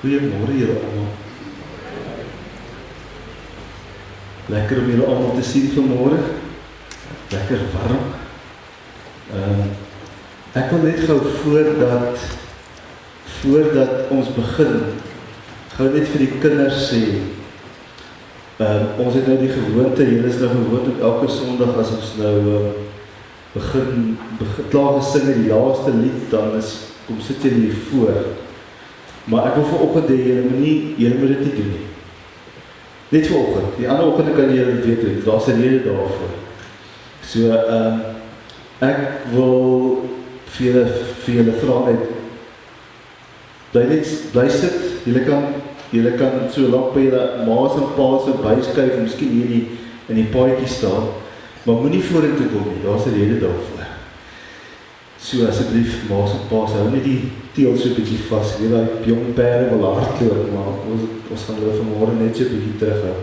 Goeiemôre julle almal. Lekker om julle almal te sien vanmôre. Lekker warm. Ek wil net gou voordat ons begin, gou net vir die kinders sê, ons het nou die gewoonte, julle is nou gewoond op elke Sondag as ons nou begin klaar gesing die laaste lied, dan kom sit julle hier voor. Maar ek wil vanoggend hê julle moet dit nie doen nie. Net vanoggend. Die ander oggende kan julle dit weet doen. Daar's 'n rede daarvoor. So ek wil vir julle vra net bly sit. Julle kan so lank by julle ma's en pa's byskuif, miskien hier in die paadjie staan, maar moenie vorentoe kom nie. Daar's 'n rede daarvoor. So asseblief, ma's en pa's, hou net die teel so 'n bietjie vas. Jy weet daai jong perde wil hardloop, maar ons gaan hulle vanmôre net so 'n bietjie terughou.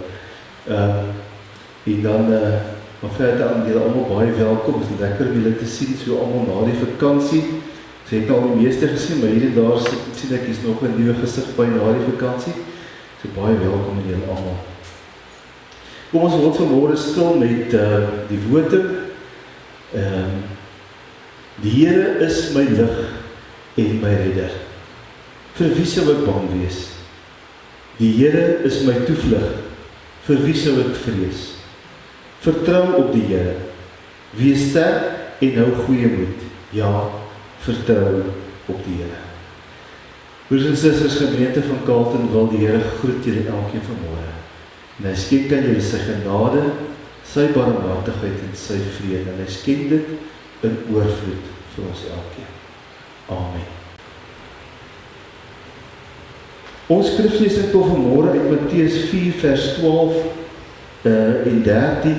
En dan verder aan julle almal baie welkom. Dit is lekker om julle te sien so almal na die vakansie. Ek het al die meeste gesien, maar hier en daar sien ek is nog 'n nuwe gesig by na die vakansie. So baie welkom aan julle almal. Kom ons word vanmôre stil met die woorde. Die Here is my lig en my redder. Vir wie sou ek bang wees? Die Here is my toevlug. Vir wie sou ek vrees? Vertrou op die Here. Wees sterk en hou goeie moed. Ja, vertrou op die Here. Broers en susters, gemeente van Carleton, wil die Here groet julle elkeen vanmôre. En hy skenk aan julle sy genade, sy barmhartigheid en sy vrede. En hy skenk dit in oorvloed vir ons elkeen. Amen. Ons skriflesing tot vanmôre uit Matteus 4 vers 12 en 13.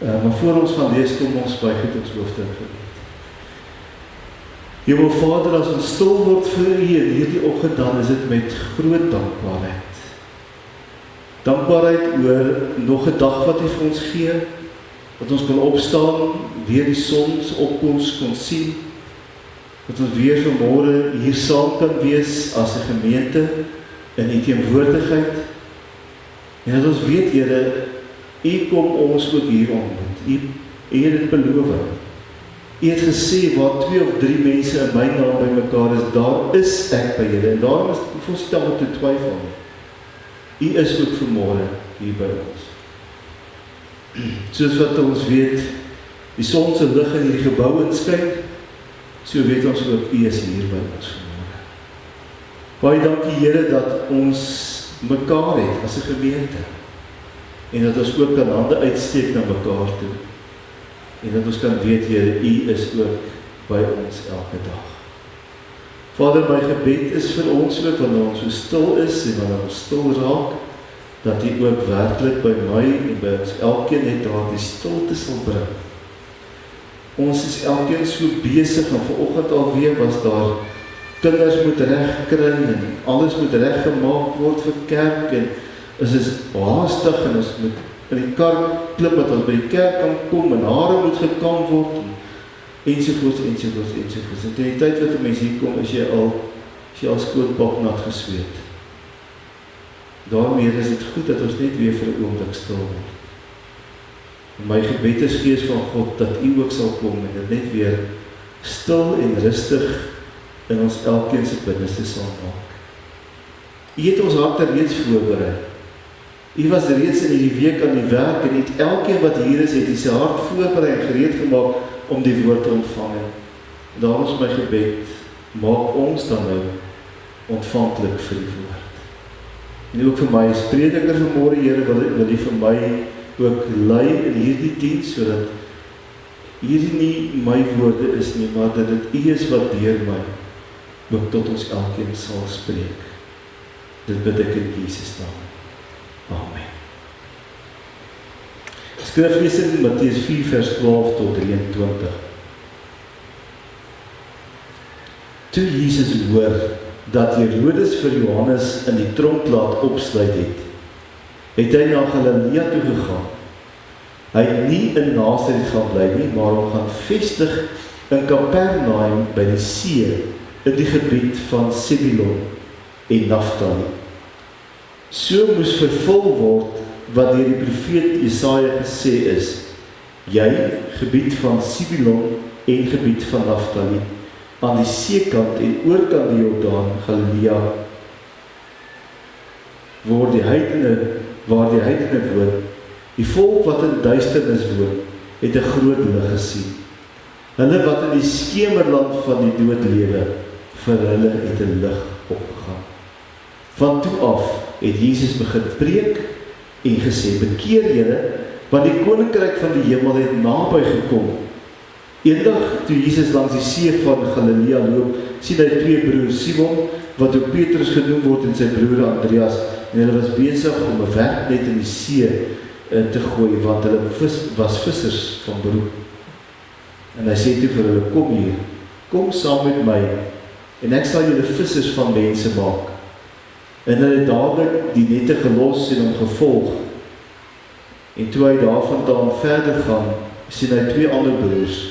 Maar voor ons gaan lees, kom ons buig het ons hoofde in gebed. Hemel Vader, as ons stil word vir U in hierdie oggend, dan is dit met groot dankbaarheid. Dankbaarheid oor nog 'n dag wat U vir ons gee, dat ons kan opstaan, weer die sonsopkoms kon sien, dat ons weer vanmôre hier saam kan wees as 'n gemeente in U teenwoordigheid. En dat ons weet, Here, U kom ons ook hier ontmoet. U het dit beloof. U het gesê, waar 2 of 3 mense in my naam by mekaar is, daar is ek by julle. En daarom is dit ons nie daaroor te twyfel nie. U is ook vanmôre hier by ons. Soos wat ons weet, die son se lig in hierdie gebou inskyn, so weet ons ook U is hier by ons vanmôre. Baie dankie Here dat ons mekaar het as 'n gemeente. En dat ons ook kan hande uitsteek na mekaar toe. En dat ons kan weet, Here, U is ook by ons elke dag. Vader, my gebed is vir ons ook, wanneer ons so stil is en wanneer ons stil raak, dat U ook werklik by my en by ons elkeen net daar die stilte sal bring. Ons is elkeen so besig, en vanoggend alweer was daar kinders moet regkry en alles moet reggemaak word vir kerk en is haastig en ons moet in die kar klim dat ons by die kerk kan kom en hare moet gekam word ensovoorts. En teen die tyd wat 'n mens hier kom, is jy al skoonpak nat gesweet. Daarmee is dit goed dat ons net weer vir 'n oomblik stil word. En my gebed is Gees van God dat U ook sal kom en dit net weer stil en rustig in ons elkeen se binneste sal maak. U het ons harte reeds voorberei. U was reeds in hierdie week aan die werk en het elkeen wat hier is, het sy hart voorberei en gereed gemaak om die woord te ontvang. Daarom is my gebed, maak ons dan nou ontvanklik vir die woord. En ook vir my as prediker vanmôre, Here, wil U vir my ook lei in hierdie diens, sodat hierdie nie my woorde is nie, maar dat dit U is wat deur my ook tot ons elkeen sal spreek. Dit bid ek in Jesus naam. Amen. Skriflesing Matteus 4 vers 12 tot 23. Toe Jesus hoor dat Herodes vir Johannes in die tronk laat opsluit het hy na Galilea toe gegaan. Hy het nie in Nasaret gaan bly nie, maar hom gaan vestig in Kapernaum by die see in die gebied van Sebulon en Naftali. So moes vervul word wat deur die profeet Jesaja gesê is, jy, gebied van Sibilon en gebied van Naftali, aan die seekant en oorkant die Jordaan, Galilea, waar die heidene woon, die volk wat in duisternis woon, het 'n groot lig gesien. Hulle wat in die skemerland van die dood lewe, vir hulle het 'n lig opgegaan. Van toe af het Jesus begin preek en gesê, bekeer julle, want die koninkryk van die hemel het naby gekom. Eendag, toe Jesus langs die see van Galilea loop, sien hy twee broers, Simon, wat ook Petrus genoem word, en sy broer Andreas, en hulle was besig om 'n werknet in die see te gooi, want hulle was vissers van beroep. En hy sê toe vir hulle, kom hier, kom saam met my, en ek sal julle vissers van mense maak. En hulle het dadelik die nette gelos en hom gevolg. En toe hy daarvandaan verder gaan, sien hy twee ander broers,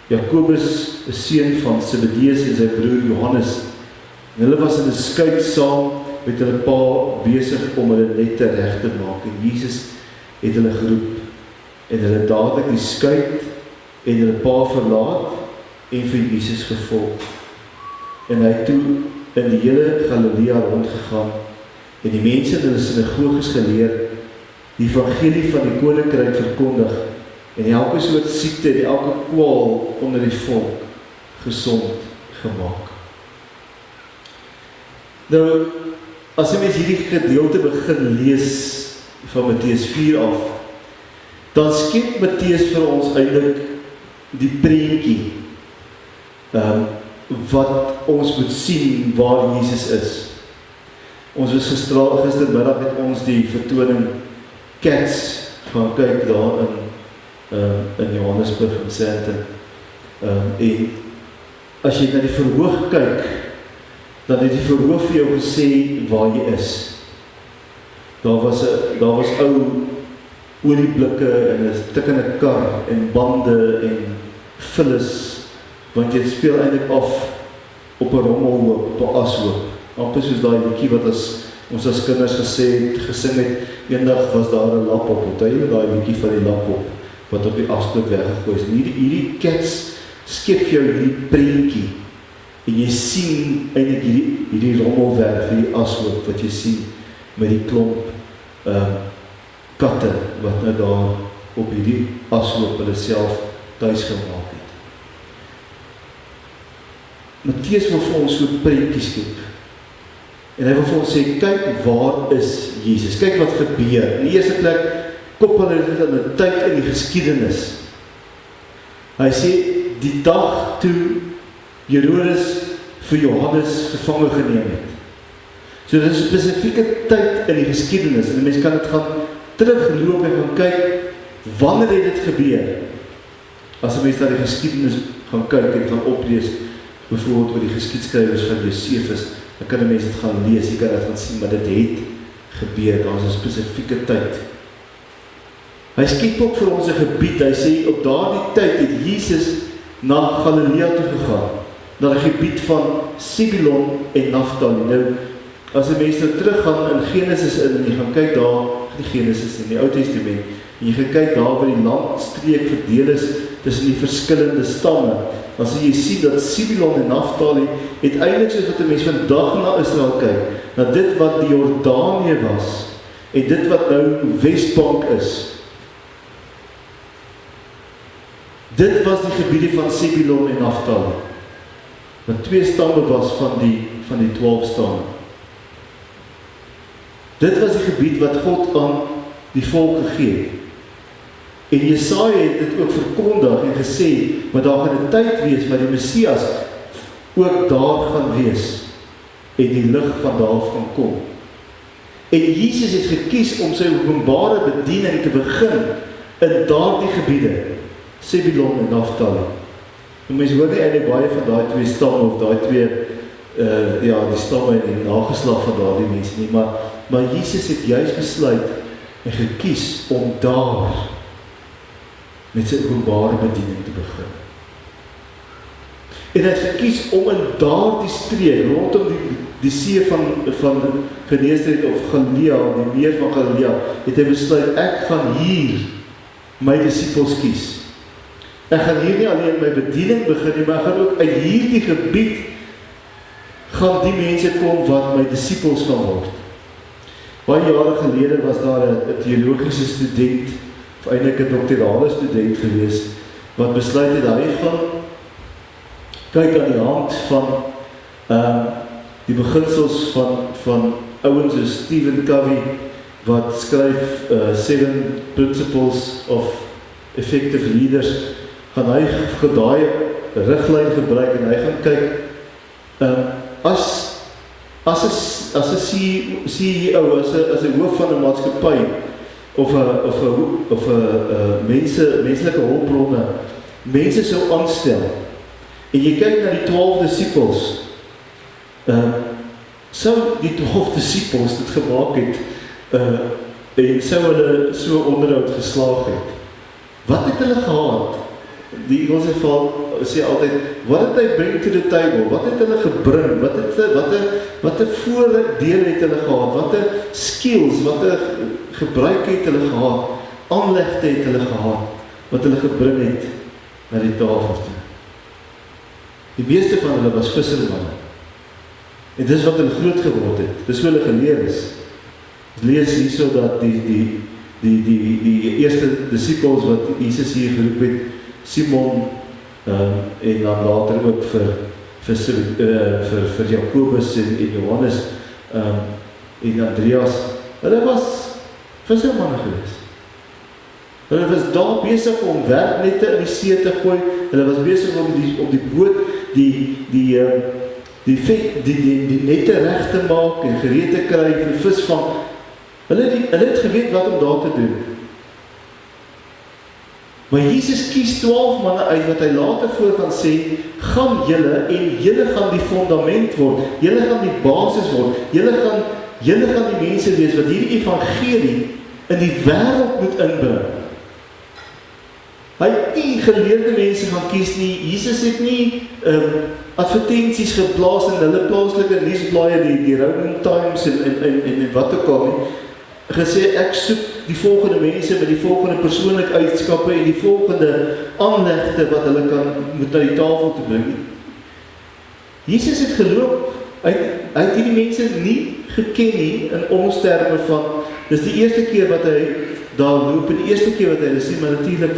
Jakobus, 'n seun van Zebedeus, en sy broer Johannes. En hulle was in 'n skuit saam met hulle pa besig om hulle nette reg te maak. En Jesus het hulle geroep, en hulle dadelik die skuit en hulle pa verlaat en vir Jesus gevolg. En hy het toe in die hele Galilea rondgegaan en die mense in hulle sinagoges geleer, die evangelie van die koninkryk verkondig en elke soort siekte en elke kwaal onder die volk gesond gemaak. Nou, as jy mens hierdie gedeelte begin lees van Matteus 4 af, dan skep Matteus vir ons eintlik die prentjie wat ons moet sien waar Jesus is. Ons was gistermiddag het ons die vertoning Cats gaan kyk daar in Johannesburg in Sandton. En as jy na die verhoog kyk, dan het die verhoog vir jou gesê waar jy is. Daar was ou olieblikke en 'n stikkende kar en bande en vullis, want jy speel eintlik af op 'n rommelhoop, op 'n ashoop. Amper soos daai liedjie wat ons as kinders gesing het, eendag was daar 'n lap op, onthou jy daai liedjie van die lap op, wat op die ashoop weggegooi is. En hierdie Cats skep jou hierdie prentjie, en jy sien eintlik hierdie rommelwerk, hierdie ashoop wat jy sien, met die klomp katte, wat nou daar op hierdie ashoop hulle self thuis gemaak het. Matteus wil vir ons so prentjies skep. En hy wil vir ons sê, kyk waar is Jesus, kyk wat gebeur. In die eerste plek, koppel hy dit aan 'n tyd in die geskiedenis. Hy sê, die dag toe Herodes vir Johannes gevange geneem het. So dit is 'n spesifieke tyd in die geskiedenis, en die mens kan dit gaan terugloop en gaan kyk, wanneer het dit gebeur? As 'n mens na die geskiedenis gaan kyk en gaan oplees, byvoorbeeld oor die geskiedskrywers van Josefus, dan kan 'n mens dit gaan lees, jy kan dit gaan sien, maar dit het gebeur, daar is 'n spesifieke tyd. Hy skep ook vir ons 'n gebied, hy sê, op daardie tyd het Jesus na Galilea toe gegaan, na die gebied van Sibilon en Naftali. Nou, as 'n mens nou teruggaan in Genesis en jy gaan kyk daar, die Genesis in die Ou Testament, en jy gaan kyk daar waar die landstreek verdeel is tussen die verskillende stamme, dan sal jy sien dat Sibilon en Naftali het eintlik soos wat 'n mens vandag na Israel kyk, na dit wat die Jordanië was, en dit wat nou Wesbank is. Dit was die gebiede van Sibilon en Naftali, wat twee stamme was van die 12 stamme. Dit was die gebied wat God aan die volk gegee het. En Jesaja het dit ook verkondig en gesê, maar daar gaan 'n tyd wees waar die Messias ook daar gaan wees en die lig van daar af gaan kom. En Jesus het gekies om sy openbare bediening te begin in daardie gebiede, Sibilon en Naftali. En mense hoor nie eintlik baie van daai twee stamme of daai twee die stamme en die nageslag van daardie mense nie, maar Jesus het juist besluit en gekies om daar met sy openbare bediening te begin. En hy het gekies om in daardie streek, rondom die see van Geneesdheid of Galilea, die meer van Galilea, het hy besluit, ek gaan hier my disippels kies. Ek gaan hier nie alleen my bediening begin nie, maar ek gaan ook uit hierdie gebied gaan die mense kom wat my disippels gaan word. Baie jare gelede was daar 'n teologiese student, of eintlik 'n doktorale student gewees, wat besluit het hy gaan kyk aan die hand van die beginsels van ouens soos Stephen Covey, wat skryf 7 Principles of Effective Leaders, gaan hy daai riglyn gebruik en hy gaan kyk, as 'n CEO, as 'n hoof van 'n maatskappy, of 'n menslike hulpbronne, mense sou aanstel, en jy kyk na die 12 disippels, sou die 12 disippels dit gemaak het, en sou hulle so onderhoud geslaag het. Wat het hulle gehad? Die Engelse sê altyd, what did they bring to the table? Wat het hulle gebring? Wat 'n voordeel het hulle gehad? Wat 'n skills, wat 'n gebruik het hulle gehad? Aanlegte het hulle gehad, wat hulle gebring het na die tafel toe. Die meeste van hulle was vissermanne. En dis wat hulle groot geword het. Dis hoe hulle geleer is. Ons lees hierso dat die eerste disippels wat Jesus hier geroep het, Simon, en dan later ook vir Jakobus en Johannes, en Andreas, hulle was vissermanne gewees. Hulle was daar besig om werknette in die see te gooi, hulle was besig om die boot, die nette reg te maak en gereed te kry vir visvang. Hulle het geweet wat om daar te doen. Maar Jesus kies 12 manne uit wat hy later voor gaan sê, gaan julle en julle gaan die fundament word, julle gaan die basis word, julle gaan die mense wees wat hierdie evangelie in die wêreld moet inbring. Hy het nie geleerde mense gaan kies nie. Jesus het nie advertensies geplaas in hulle plaaslike nuusblaaie, die Roman Times en wat ook al nie. Gesê, ek soek die volgende mense met die volgende persoonlike eienskappe en die volgende aanlegte wat hulle moet na die tafel te bring. Jesus het geloop, hy het hierdie mense nie geken nie in ons terme van, dis die eerste keer wat hy daar loop, en die eerste keer wat hy hulle sien, maar natuurlijk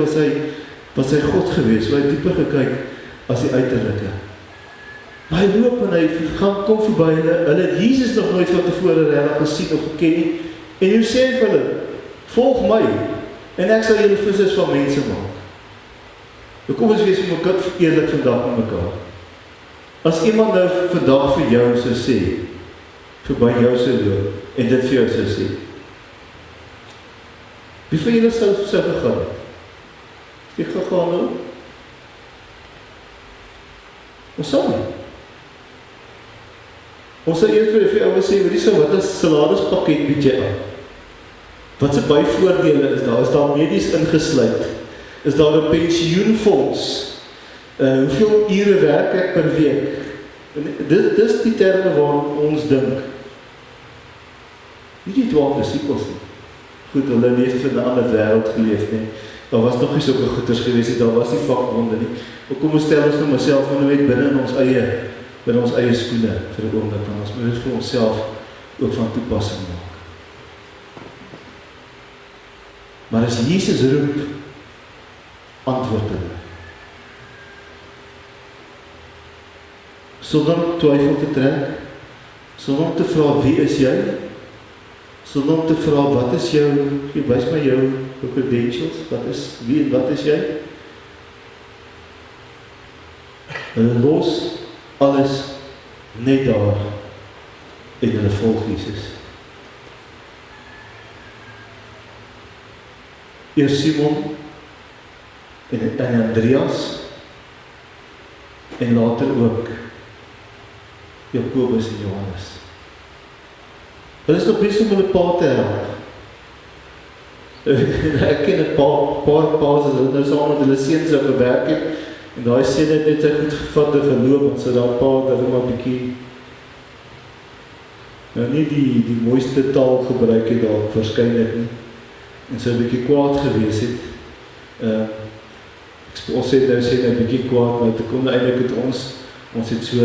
was hy God gewees, so hy het dieper gekyk as die uiterlike. Maar hy loop en hy kom voorbij hulle het Jesus nog nooit van tevore regtig gesien of geken nie, en hy sê vir hulle, volg my, en ek sal julle vissers van mense maak. Nou kom ons wees vir mekaar eerlik vandag met mekaar. As iemand nou vandag vir jou sou sê, voorbij jou sou loop, en dit vir jou sou sê, wie van julle sou gegaan het? Jy gegaan nou? Ons sal nie. Ons sal eers vir die ouwe sê, wat is salarispakket bied jy aan? Wat se byvoordele is daar? Is daar medies ingesluit? Is daar 'n pensioenfonds? Hoeveel ure werk ek per week? Dis die terme waarom ons dink. Nie die 12 disippels nie. Goed, hulle leef in 'n ander wêreld geleef nie. Daar was nog nie sulke goeders gewees nie, daar was nie vakbonde nie. Kom ons stel ons vir myself van net binne in ons eie skoene vir 'n oomblik, want ons moet dit vir onsself ook van toepassing maak. Maar as Jesus roep, antwoord hulle. Sonder twyfel te trek, sonder om te vra wie is jy? Sonder om te vra wat is jou, wys my jou credentials, wie en wat is jy? Hulle los alles net daar en hulle volg Jesus. Eers Simon en Andreas en later ook Jakobus en Johannes. Hulle is nog besig om hulle pa te help. Ek ken 'n paar pa's as hulle nou saam met hulle seuns op gewerk het en daai seun het net sy goed gevat en geloop en so daar pa dat hulle maar 'n bietjie nou nie die mooiste taal gebruik het daar waarskynlik nie, en so 'n bietjie kwaad gewees het. Ons sê nou 'n bietjie kwaad, maar toe kom eintlik het ons het so,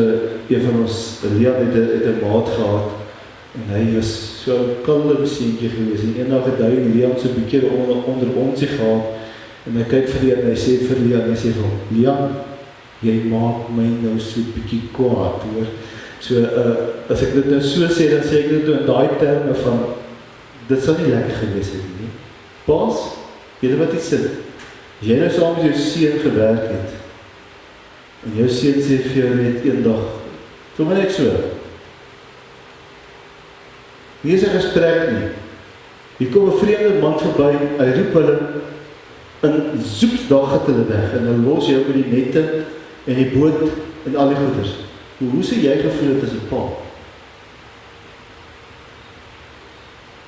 een van ons, Leon het 'n maat gehad, en hy was so 'n kalme seentjie gewees, en eendag het hy Leon so 'n bietjie onder ons gehad, en hy kyk vir Leon, en hy sê vir Leon, hy sê vir hom, Leon, jy maak my nou so 'n bietjie kwaad, hoor. So, as ek dit nou so sê, dan sê ek dit nou in daai terme van, dit sal nie lekker gewees het nie. Paas, julle wat jy sit, as jy nou saam met jou seun gewerk het, en jou seun sê vir jou net eendag, voel my net so, nie is 'n gesprek nie, hier kom 'n vreemde man verby, hy roep hulle, in zoeps dag het hulle weg, en hulle los jou met die nette, en die boot, en al die goeders. Hoe sê jy gevoel het as 'n pa?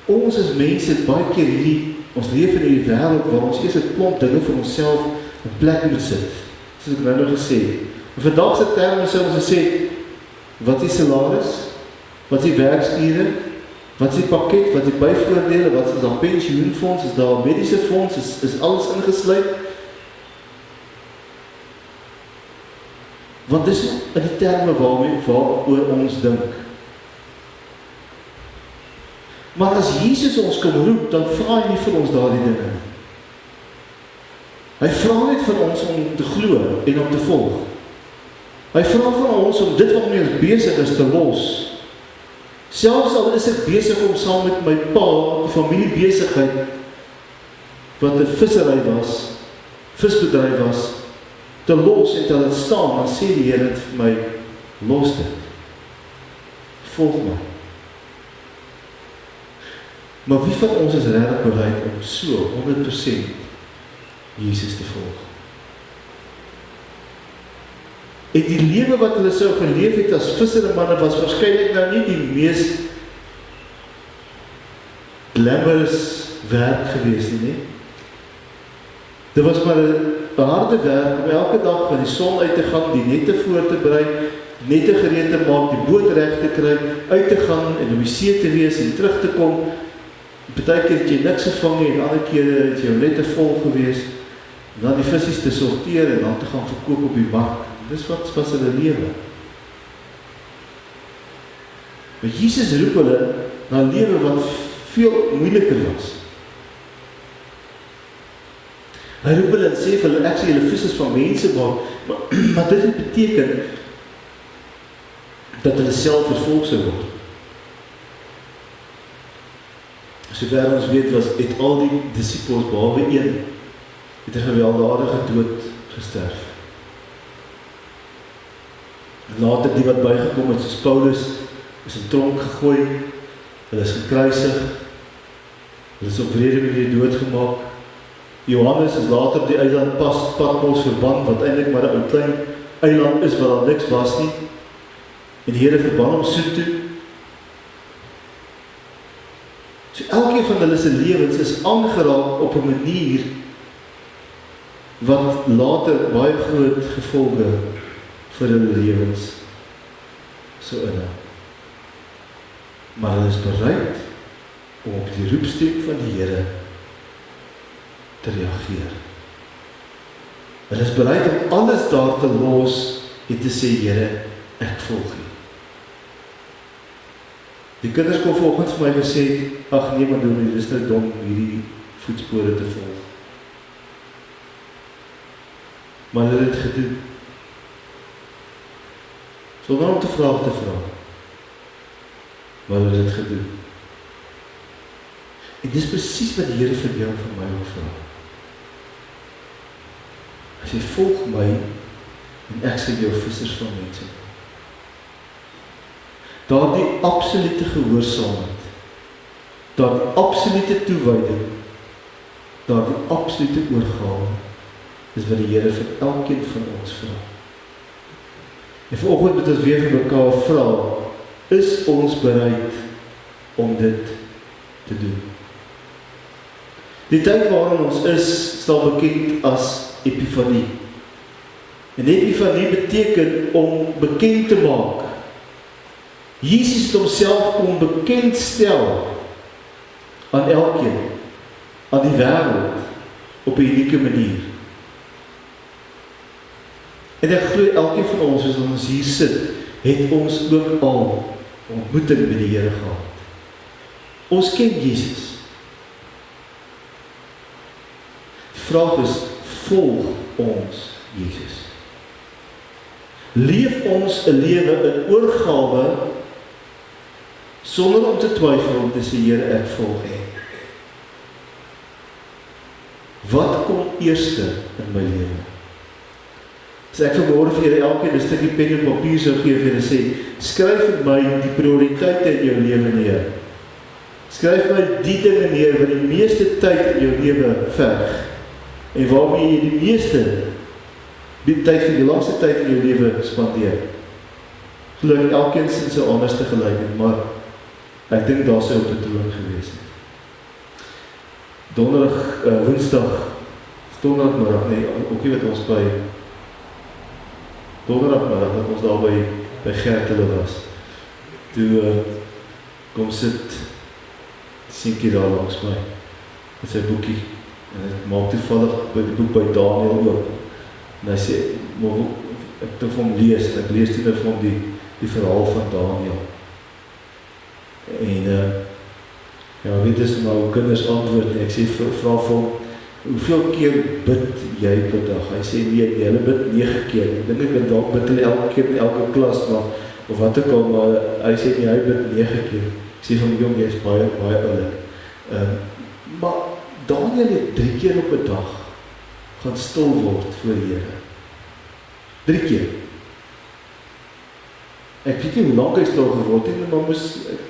Ons as mense het baie keer ons leef in hierdie wêreld waar ons eers 'n klomp dinge vir onsself in plek moet sit. Soos ek nou gesê het. In vandag se terme sou ons sê, wat is salaris? Wat is die werksure? Wat is die pakket? Wat is die byvoordele? Wat is daar pensioenfonds? Is daar mediese fonds? Is alles ingesluit? Want dis in die terme waaroor ons dink. Maar as Jesus ons kom roep, dan vra hy nie vir ons daardie dinge. Hy vra net van ons om te glo en om te volg. Hy vra van ons om dit waarmee ons besig is te los. Selfs al is ek besig om saam met my pa, die familiebesigheid, wat 'n vissery was, visbedryf was, te los en te laat staan, dan sê die Here vir my, los dit. Volg my. Maar wie van ons is regtig bereid om so 100% Jesus te volg? En die lewe wat hulle sou geleef het as vissermanne was waarskynlik nou nie die mees glamorous werk gewees nie. Dit was maar 'n harde werk om elke dag van die son uit te gaan, die nette voor te berei, nette gereed te maak, die boot reg te kry, uit te gaan en op die see te wees en terug te kom. Partykeer het jy niks gevang nie en ander kere het jou nette vol gewees, en dan die visies te sorteer en dan te gaan verkoop op die mark. Dis wat was hulle lewe. Maar Jesus roep hulle na 'n lewe wat veel moeiliker was. Hy roep hulle en sê vir hulle, ek sê julle vissers van mense maar dit beteken dat hulle self vervolg sou word. Sover ons weet het al die disippels behalwe een het 'n gewelddadige dood gesterf. En later die wat bygekom het, soos Paulus, is in tronk gegooi, hulle is gekruisig, hulle is op wrede manier doodgemaak. Johannes is later op die eiland Patmos verban, wat eintlik maar 'n ou klein eiland is waar daar niks was nie. En die Here verban hom soet toe. So elkeen van hulle se lewens is aangeraak op 'n manier wat later baie groot gevolge vir hulle lewens sou inhou. Maar hulle is bereid om op die roepstem van die Here te reageer. Hulle is bereid om alles daar te los en te sê, Here, ek volg U. Die kinders kon vanoggend vir my gesê, ag nee, maar doen, dit is nou dom om hierdie voetspore te volg. Maar hulle het dit gedoen. Sonder om te vraag te vra. Maar hulle het dit gedoen. En dis presies wat die Here vir jou en vir my wil vra. As jy volg my, en ek sal jou vissers van mense. Daardie absolute gehoorsaamheid, daardie absolute toewyding, daardie absolute oorgawe, is wat die Here vir elkeen van ons vra. En vanoggend moet ons weer vir mekaar vra, is ons bereid om dit te doen? Die tyd waarin ons is, staan bekend as Epifanie. En Epifanie beteken om bekend te maak. Jesus het homself kom bekendstel aan elkeen, aan die wêreld, op 'n unieke manier. En ek glo elkeen van ons, as ons hier sit, het ons ook al ontmoeting met die Here gehad. Ons ken Jesus. Die vraag is, volg ons Jesus? Leef ons 'n lewe in oorgawe, sonder om te twyfel om te sê, Here, ek volg U. Wat kom eerste in my lewe? As ek vanmôre vir julle elkeen 'n stukkie pen en papier sou gee vir julle sê, skryf vir my die prioriteite in jou lewe neer. Skryf my die dinge neer wat die meeste tyd in jou lewe verg en waarmee jy die meeste tyd vir die langste tyd in jou lewe spandeer. Geloof elkeen sin sy anders te gelyk, maar ek dink daar sou 'n patroon gewees het. Woensdagmiddag, nee, ook nie wat ons by donderdagmiddag, dat ons daar by Gert hulle was. Toe kom sit Sienkie daar langs my met sy boekie en ek maak toevallig by die boek by Daniel oop en hy sê, maar ek het vir hom lees en ek lees toe vir hom die verhaal van Daniel en ja, weet is maar hoe kinders antwoord en ek sê, vra vir hom, hoeveel keer bid jy per dag? Hy sê, nee, hulle bid 9 keer. Ek dink ek kan dalk bid hulle elke keer in elke klas, maar, of wat ook al, maar hy sê, nee, hy bid 9 keer. Ek sê van jong, jy is baie oulik. Maar Daniel het 3 keer op 'n dag gaan stil word voor die Here. 3 keer. Ek weet nie hoe lank hy stil geword het, maar ek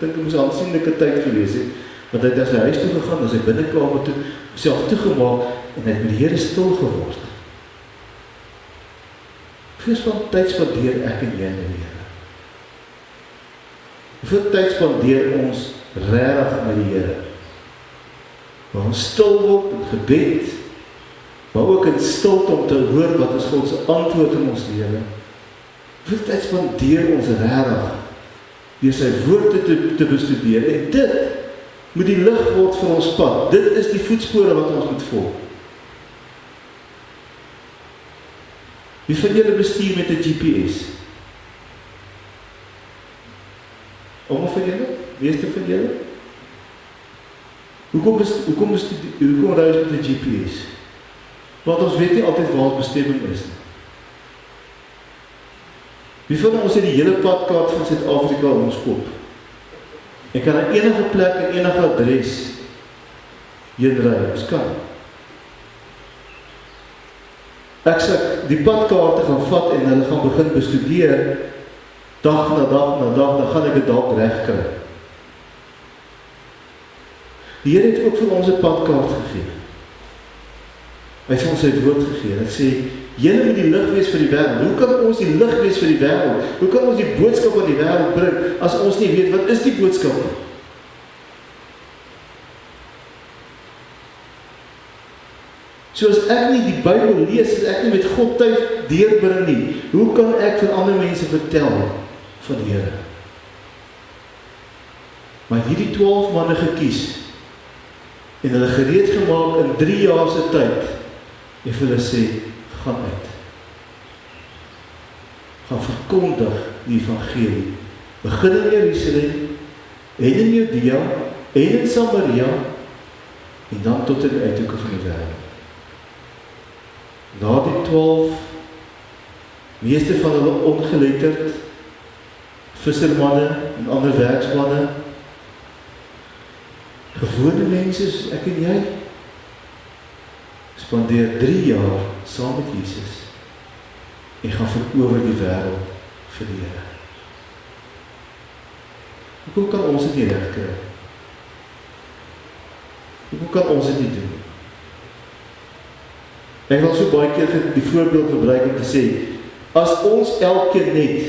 dink hy moes aansienlike tyd gewees het, want hy het na sy huis toe gegaan, na sy binnekamer toe, self toegemaak, en hy het met die Here stil geword. Hoeveel tyd spandeer ek en jy in die Here? Hoeveel tyd spandeer ons regtig met die Here? Waar ons stil word in gebed, maar ook in stilte om te hoor wat is God se antwoord in ons lewe. Hoeveel tyd spandeer ons regtig deur sy woord te bestudeer, en dit moet die lig word vir ons pad. Dit is die voetspore wat ons moet volg. Wie van julle bestuur met 'n GPS? Almal van julle? Meeste van julle? Hoekom ry ons met 'n GPS? Want ons weet nie altyd waar ons bestemming is nie. Wie van ons het die hele padkaart van Suid-Afrika in ons kop? Ek kan aan enige plek en enige adres heen ry, ons kan. Ek sal die padkaarte gaan vat en hulle gaan begin bestudeer, dag na dag, dan gaan ek dit dalk reg kry. Die Here het ook vir ons 'n padkaart gegee. Hy het ons sy woord gegee. Hy sê, julle moet die lig wees vir die wêreld. Hoe kan ons die lig wees vir die wêreld? Hoe kan ons die boodskap aan die wêreld bring, as ons nie weet, wat is die boodskap? So as ek nie die Bybel lees, as ek nie met God tyd deurbring nie, hoe kan ek vir ander mense vertel van die Here? Maar hierdie 12 manne gekies, en hulle gereed gemaak in 3 jaar se tyd, en vir hulle sê, gaan uit. Gaan verkondig die evangelie. Begin in Jerusalem, en in Judea, en in Samaria, en dan tot in die uithoeke van die wêreld. Na die 12, meeste van hulle ongeletterd, vissermanne en ander werksmanne, gewone mense soos ek en jy, spandeer 3 jaar saam met Jesus en gaan verower die wêreld vir die Here. Hoekom kan ons dit nie reg kry? Hoekom kan ons dit nie doen? Ek wil so baie keer die voorbeeld gebruik om te sê, as ons elkeen net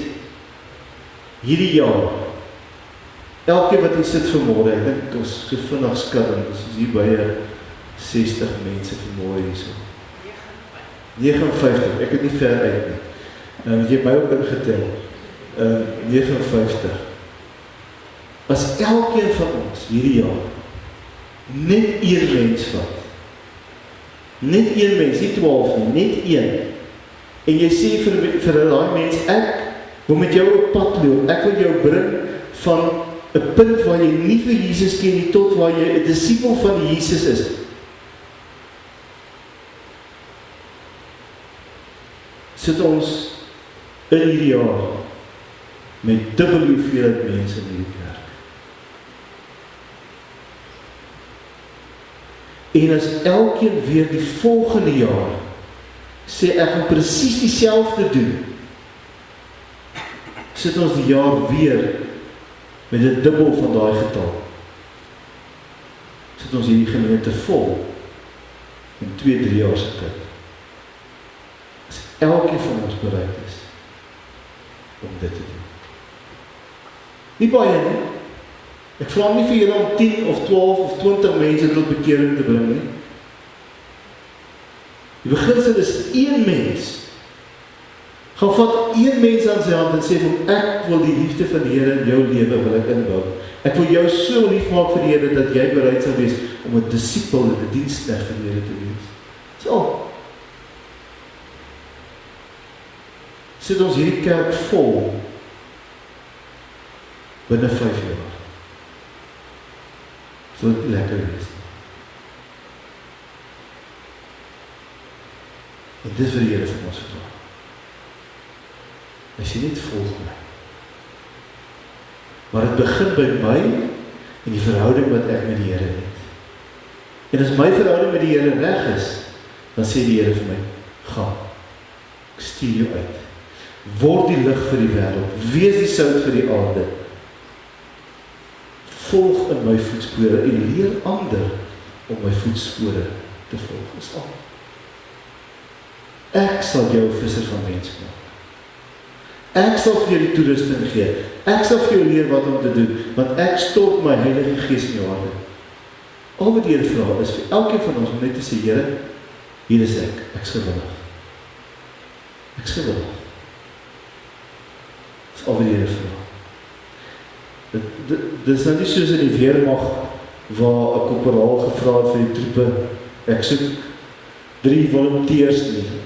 hierdie jaar, elkeen wat hier sit vanmôre, ek dink ons so vinnig skat, ons is hier by 60 mense vanmôre hierso. 59, ek het nie ver uit nie. Jy het my ook ingetel. 59. as elkeen van ons hierdie jaar net een mens vat, net een mens, nie 12 nie, net een, en jy sê vir daai mens, ek wil met jou op pad loop, ek wil jou bring van 'n punt waar jy nie vir Jesus ken nie, tot waar jy 'n disipel van Jesus is. Sit ons in hierdie jaar met dubbel hoeveelheid mense in hierdie kerk. En as elkeen weer die volgende jaar sê ek gaan presies dieselfde doen, sit ons die jaar weer met 'n dubbel van daai getal. Sit ons hierdie gemeente vol in 2-3 jaar se tyd. As elkeen van ons bereid is om dit te doen. Nie baie nie. Ek vra nie vir julle om 10 of 12 of 20 mense tot bekering te bring nie. Die beginsel is een mens. Gaan vat een mens aan sy hand en sê vir hom, ek wil die liefde van die Here in jou lewe wil ek inbou. Ek wil jou so lief maak vir die Here dat jy bereid sal wees om 'n disipel en 'n diensknegt van die Here te wees. So. Sit ons hierdie kerk vol binne 5 jaar. Sal dit lekker wees. En dit is vir die Here van ons vertrouw. As jy net volg my. Maar het begin by my en die verhouding wat ek met die Here het. En as my verhouding met die Here reg is, dan sê die Here vir my, gaan, ek stuur jou uit. Word die lig vir die wêreld, wees die sout vir die aarde. Volg in my voetspore en leer ander om my voetspore te volg. Dis al. Ek sal jou visser van mense maak. Ek sal vir jou die toerusting gee. Ek sal vir jou leer wat om te doen, want ek stort my Heilige Gees in jou hande. Al wat die Here vra is vir elkeen van ons om net te sê, Here, hier is ek is gewillig. Ek is gewillig. Dis al wat die Here vra. Dit is nou nie soos in die weermag waar 'n korporaal gevra het vir die troepe, ek soek 3 volonteërs nie.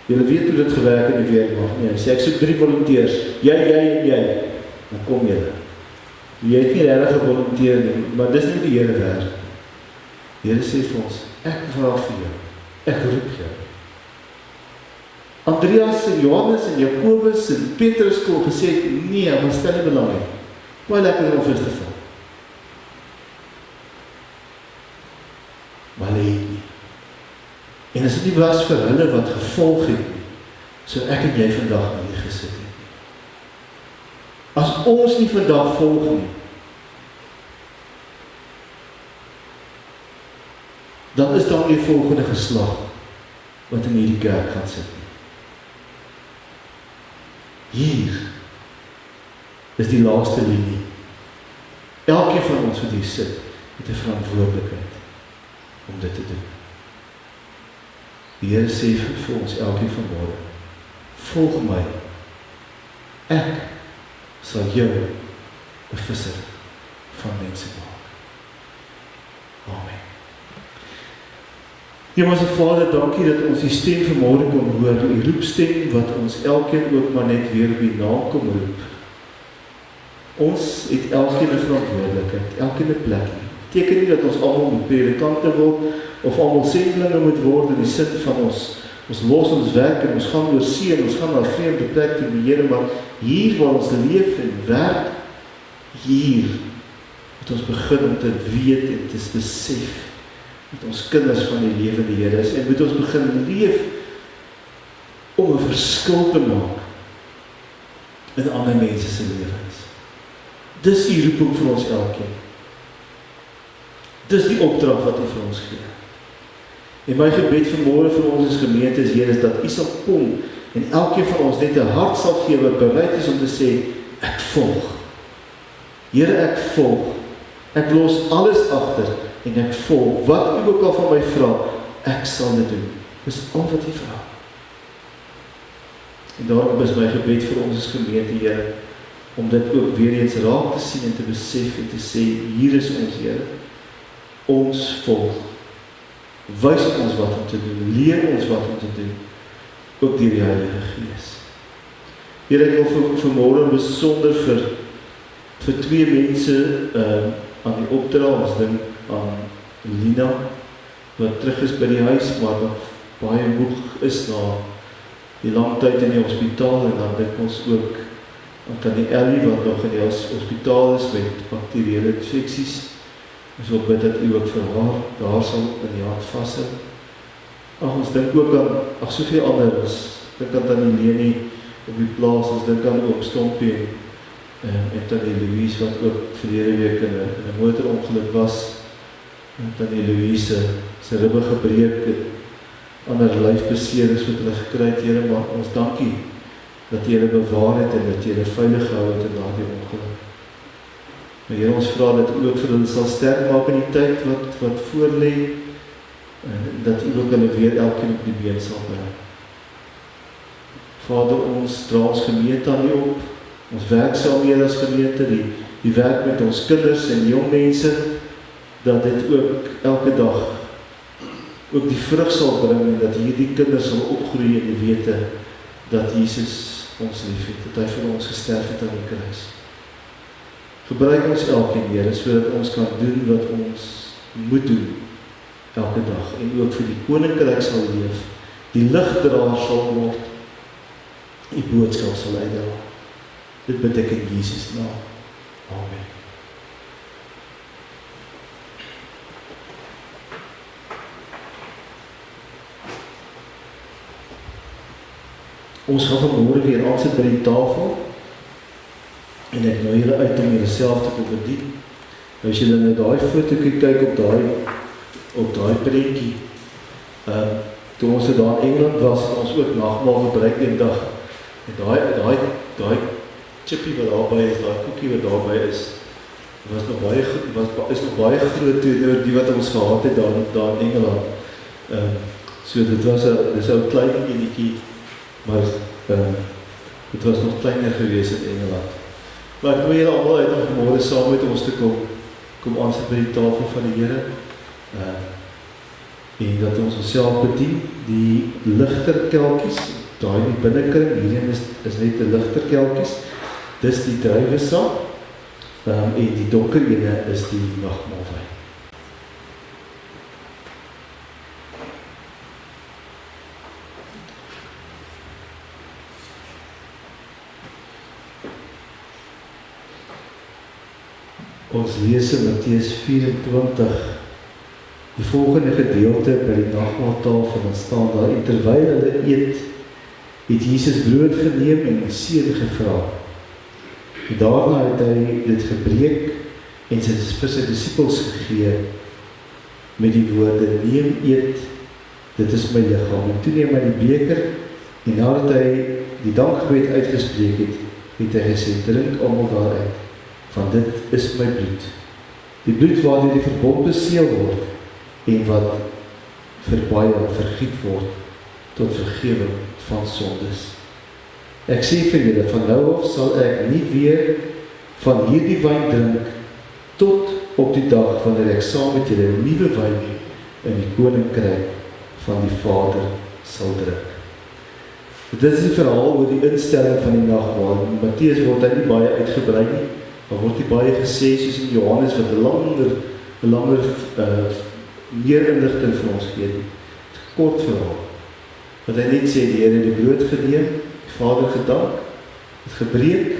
Julle weet hoe dit gewerk in die weermag. Nee, sê ek soek 3 volonteërs, jy en jy, dan kom julle. Jy het nie regtig gevolonteer nie, maar dis nie die Here werk. Die Here sê vir ons, ek vra vir jou, ek roep jou. Andreas en Johannes en Jakobus en Petrus kon gesê, nee, maar stel nie belang nie. Baie lekker om vis te val. Maar hulle het nie. En as dit nie was vir hulle wat gevolg het nie, sou ek en jy vandag hier gesit het. As ons nie vandag volg nie, dan is daar nie volgende geslag wat in hierdie kerk gaan sit nie. Hier is die laaste linie. Elkeen van ons wat hier sit, het 'n verantwoordelikheid om dit te doen. Die Here sê vir ons elkeen vanmôre, volg my. Ek sal jou 'n visser van mense maak. Amen. Hemelse Vader, dankie dat ons die stem vanmôre kon hoor, die roepstem wat ons elkeen ook maar net weer op die naam kom roep. Ons het elkeen 'n verantwoordelikheid, elkeen 'n plek. Beteken nie dat ons almal moet predikante word of almal sendlinge moet word in die sin van ons los ons werk en ons gaan oor see en ons gaan na 'n vreemde plek toe, die Here, maar hier waar ons leef en werk, hier moet ons begin om te weet en te besef met ons kinders van die lewende Here is en moet ons begin leef om 'n verskil te maak in ander mense se lewens. Dis die roeping vir ons elkeen. Dis die opdrag wat U vir ons gee. En my gebed vanmôre vir ons as gemeente is, Here, is dat U sal kom en elkeen van ons net 'n hart sal gee wat bereid is om te sê, ek volg. Here, ek volg. Ek los alles agter en ek volg. Wat U ook al van my vra, ek sal dit doen. Dis al wat U vra. En daarom is my gebed vir ons as gemeente, Here, om dit ook weer eens raak te sien en te besef en te sê, hier is ons Here, ons volg, wys ons wat om te doen, leer ons wat om te doen, ook deur die Heilige Gees. Here, ek wil vanmôre besonder vir twee mense aan die opdra, ons dink aan Lina, wat terug is by die huis, maar nog baie moeg is na die lang tyd in die hospitaal, en dan dink ons ook aan Tannie Ellie, wat nog in die hospitaal is met bakteriële infeksies. Ons wil bid dat u ook vir haar, daar sal in die hand vashou. Ons dink ook aan, soveel ander, ons dink aan Tannie Leni op die plaas, ons dink aan oom Stompie en Tannie Louise, wat ook verlede week in 'n motorongeluk was, en Tannie Louise se ribbe gebreek, ander lyfbeserings wat hulle gekry het, Here, maar ons dankie dat jy hulle bewaar het en dat jy hulle veilig gehou het in daardie ongeluk. Maar Here, ons vra dat u ook vir hulle sal sterk maak in die tyd wat voor lê, en dat u ook hulle weer elkeen op die been sal bring. Vader, ons dra ons gemeente aan u op, ons werk saam mee as gemeente, die werk met ons kinders en jong mense, dat dit ook elke dag ook die vrug sal bring, en dat hierdie kinders sal opgroei in die wete dat Jesus ons liefhet, dat hy vir ons gesterf het aan die kruis. Gebruik ons elkeen, Here, sodat ons kan doen wat ons moet doen elke dag, en ook vir die koninkryk sal leef, die ligdraer sal word, die boodskap sal uitdra. Dit bid ek in Jesus naam. Amen. Ons gaan vanmôre weer aansit by die tafel, en ek nooi julle uit om julleself te kom bedien. Nou as julle nou daai foto kyk op daai prentjie, toe ons daar in Engeland was, het ons ook nagmaal gebruik eendag, en daai chippie wat daarby is, daai koekie wat daarby is nog baie groot teenoor die wat ons gehad het daar in Engeland. So dis 'n klein enetjie, maar dit was nog kleiner gewees in Engeland. Maar ek nooi julle almal uit om vanmôre saam met ons te kom aansit by die tafel van die Here, en dat ons onsself bedien, die ligter kelkies, daai die binnekring, hierin is net die ligter kelkies, dis die druiwesap, en die donker ene is die nagmaaltyd. Ons lees in Matteus 24, die volgende gedeelte by die nagmaaltafel, en staan daar, en terwyl hulle eet, het Jesus brood geneem en die seën gevra. En daarna het hy dit gebreek en vir sy disippels gegee met die woorde, neem, eet, dit is my liggaam. En toe neem hy die beker, en nadat hy die dankgebed uitgespreek het hy gesê, drink almal daaruit, want dit is my bloed. Die bloed waardeur die verbond beseël word, en wat vir baie vergiet word, tot vergewing van sondes. Ek sê vir julle, van nou af sal ek nie weer van hierdie wyn drink, tot op die dag wanneer ek saam met julle nuwe wyn in die koninkryk van die Vader sal drink. Dit is die verhaal oor die instelling van die nagmaal. In Matteus word hy nie baie uitgebrei nie, maar word nie baie gesê, soos in Johannes, wat 'n langer meer inligting vir ons gee. Kort verhaal. Wat hy net sê, die Here het die brood geneem, die Vader gedank, het gebreek,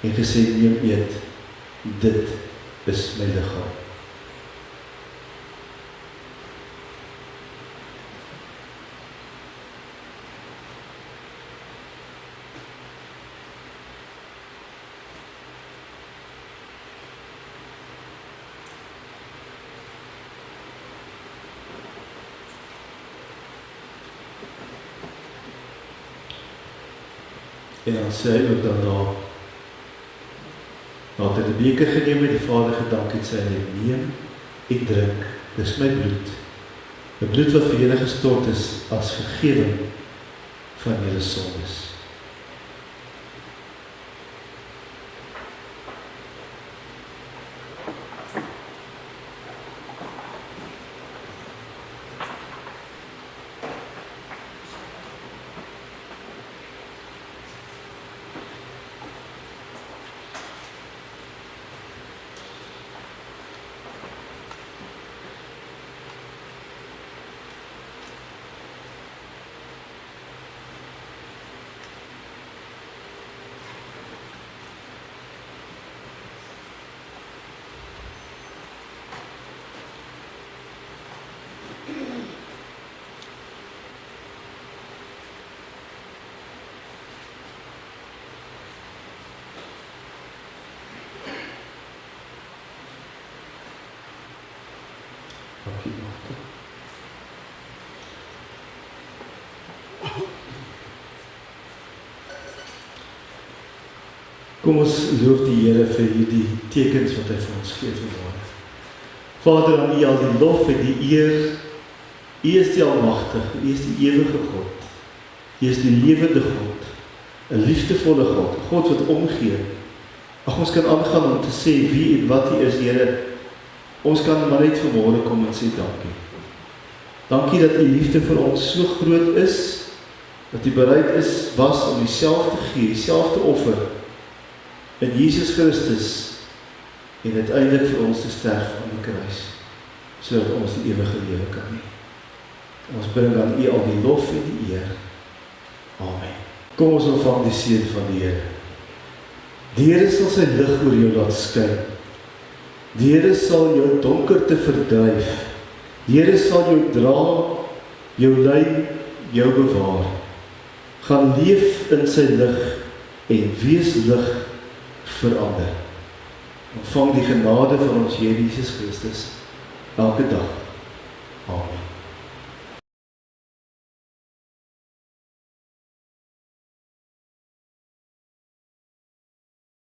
en gesê, neem, eet, dit is my liggaam. En dan sê hy ook daarna, nadat hy die beker geneem het, die Vader gedank het, sê hy, neem en drink, dis my bloed. Die bloed wat vir julle gestort is, as vergewing van julle sondes. Dankie, Martha. Kom ons loof die Here vir hierdie tekens wat hy vir ons gee vanmôre. Vader, aan U al die lof en die eer. U is die Almagtige, U is die ewige God. U is die lewende God, 'n liefdevolle God, 'n God wat omgee. Ag, ons kan aangaan om te sê wie en wat U is, Here. Ons kan maar net vanmôre kom en sê dankie. Dankie dat U liefde vir ons so groot is, dat U bereid was om Uself te gee, Uself te offer in Jesus Christus en uiteindelik vir ons te sterf aan die kruis, sodat ons die ewige lewe kan hê. Ons bring aan U al die lof en die eer. Amen. Kom ons ontvang die seën van die Here. Die Here sal sy lig oor jou laat skyn. Die Here sal jou donkerte verdryf. Die Here sal jou dra, jou lei, jou bewaar. Gaan leef in sy lig en wees lig vir ander. Ontvang die genade van ons Here Jesus Christus elke dag. Amen.